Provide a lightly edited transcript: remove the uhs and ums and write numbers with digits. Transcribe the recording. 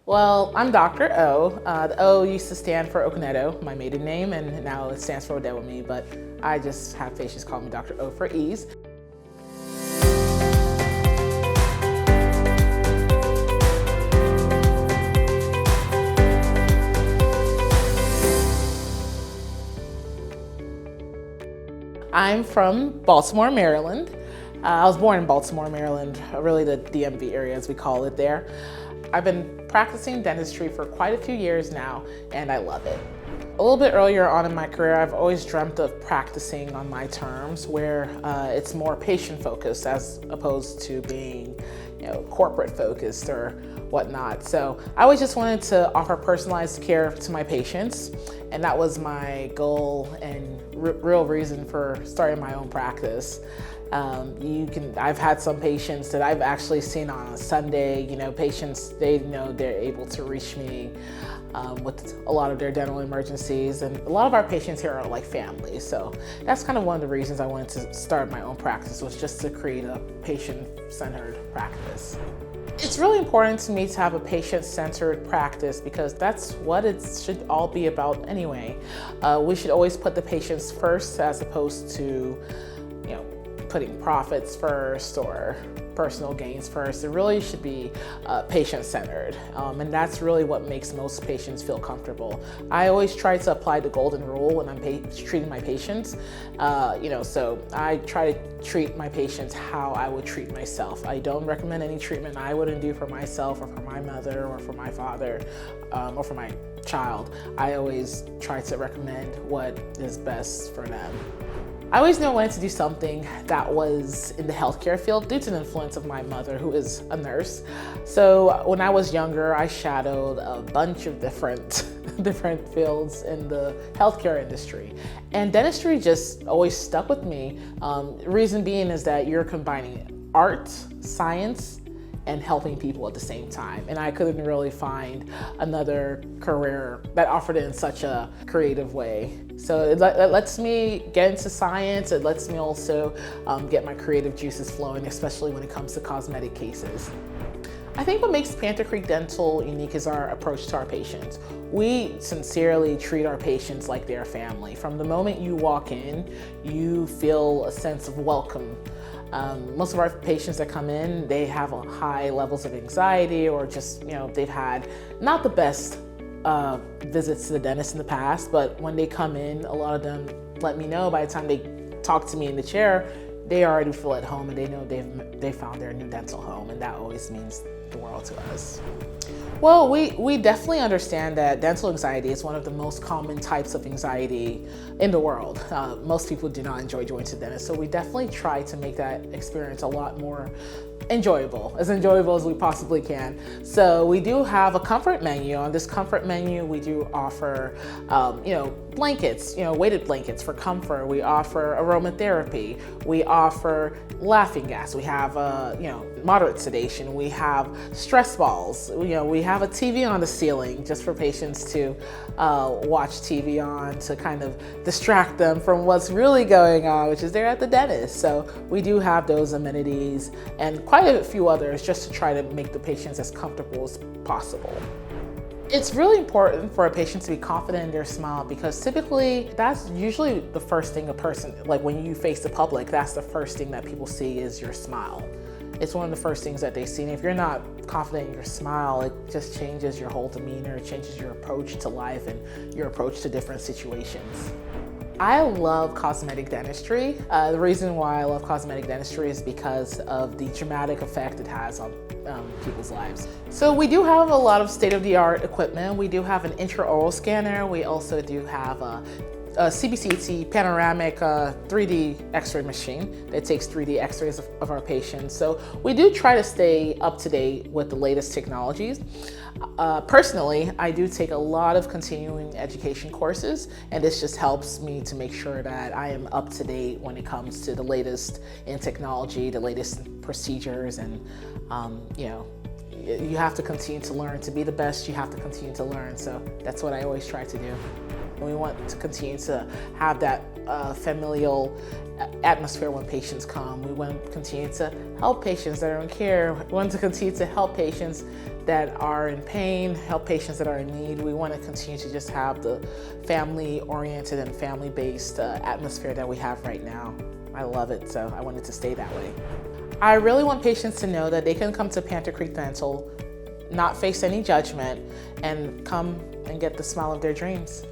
Well, I'm Dr. O. The O used to stand for Okonedo, my maiden name, and now it stands for Odewumi, but I just have patients call me Dr. O for ease. I'm from Baltimore, Maryland. I was born in Baltimore, Maryland, really the DMV area as we call it there. I've been practicing dentistry for quite a few years now, and I love it. A little bit earlier on in my career, I've always dreamt of practicing on my terms, where it's more patient focused as opposed to being, corporate focused or whatnot. So I always just wanted to offer personalized care to my patients, and that was my goal and real reason for starting my own practice. I've had some patients that I've actually seen on a Sunday, patients, they know they're able to reach me with a lot of their dental emergencies. And a lot of our patients here are like family. So that's kind of one of the reasons I wanted to start my own practice, was just to create a patient-centered practice. It's really important to me to have a patient-centered practice because that's what it should all be about anyway. We should always put the patients first as opposed to, putting profits first or personal gains first. It really should be patient-centered, and that's really what makes most patients feel comfortable. I always try to apply the golden rule when I'm treating my patients. So I try to treat my patients how I would treat myself. I don't recommend any treatment I wouldn't do for myself or for my mother or for my father or for my child. I always try to recommend what is best for them. I always knew I wanted to do something that was in the healthcare field due to the influence of my mother, who is a nurse. So when I was younger, I shadowed a bunch of different fields in the healthcare industry. And dentistry just always stuck with me. Reason being is that you're combining art, science, and helping people at the same time. And I couldn't really find another career that offered it in such a creative way. So it lets me get into science. It lets me also get my creative juices flowing, especially when it comes to cosmetic cases. I think what makes Panther Creek Dental unique is our approach to our patients. We sincerely treat our patients like they're family. From the moment you walk in, you feel a sense of welcome. Most of our patients that come in, they have high levels of anxiety, or just, they've had not the best visits to the dentist in the past, but when they come in, a lot of them let me know by the time they talk to me in the chair, they already feel at home and they know they found their new dental home, and that always means the world to us. Well, we definitely understand that dental anxiety is one of the most common types of anxiety in the world. Most people do not enjoy going to the dentist, so we definitely try to make that experience a lot more enjoyable as we possibly can. So we do have a comfort menu. On this comfort menu, we do offer, blankets, weighted blankets for comfort. We offer aromatherapy. We offer laughing gas. We have, moderate sedation. We have stress balls. We have a TV on the ceiling just for patients to watch TV on to kind of distract them from what's really going on, which is they're at the dentist. So we do have those amenities and quite a few others just to try to make the patients as comfortable as possible. It's really important for a patient to be confident in their smile, because typically that's usually the first thing a person, like when you face the public, that's the first thing that people see is your smile. It's one of the first things that they see. And if you're not confident in your smile, it just changes your whole demeanor, it changes your approach to life and your approach to different situations. I love cosmetic dentistry. The reason why I love cosmetic dentistry is because of the dramatic effect it has on people's lives. So we do have a lot of state-of-the-art equipment. We do have an intraoral scanner. We also do have a CBCT panoramic 3D x-ray machine that takes 3D x-rays of our patients. So we do try to stay up to date with the latest technologies. Personally, I do take a lot of continuing education courses, and this just helps me to make sure that I am up to date when it comes to the latest in technology, the latest procedures, and you have to continue to learn. To be the best, you have to continue to learn. So that's what I always try to do. And we want to continue to have that familial atmosphere when patients come. We want to continue to help patients that are in care. We want to continue to help patients that are in pain, help patients that are in need. We want to continue to just have the family-oriented and family-based atmosphere that we have right now. I love it, so I want it to stay that way. I really want patients to know that they can come to Panther Creek Dental, not face any judgment, and come and get the smile of their dreams.